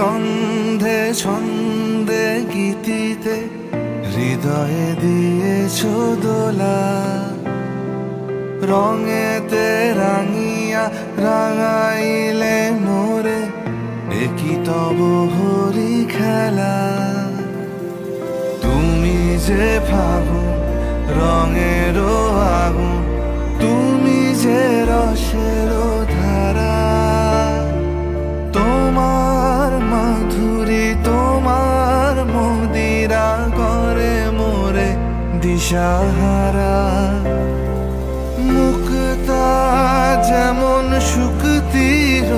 গন্ধে ছন্দে গীতিতে হৃদয়ে দিয়েছ দোলা, রঙেতে রাঙিয়া রাঙাইলে মোরে, একই তব হরি খেলা। তুমি যে ফাগুন রঙের আগুন, তুমি যে রসের ধারা, তোমার মাধুরী তোমার মদিরা করে মোরে দিশাহারা। মুক্তা যেমন শুকতির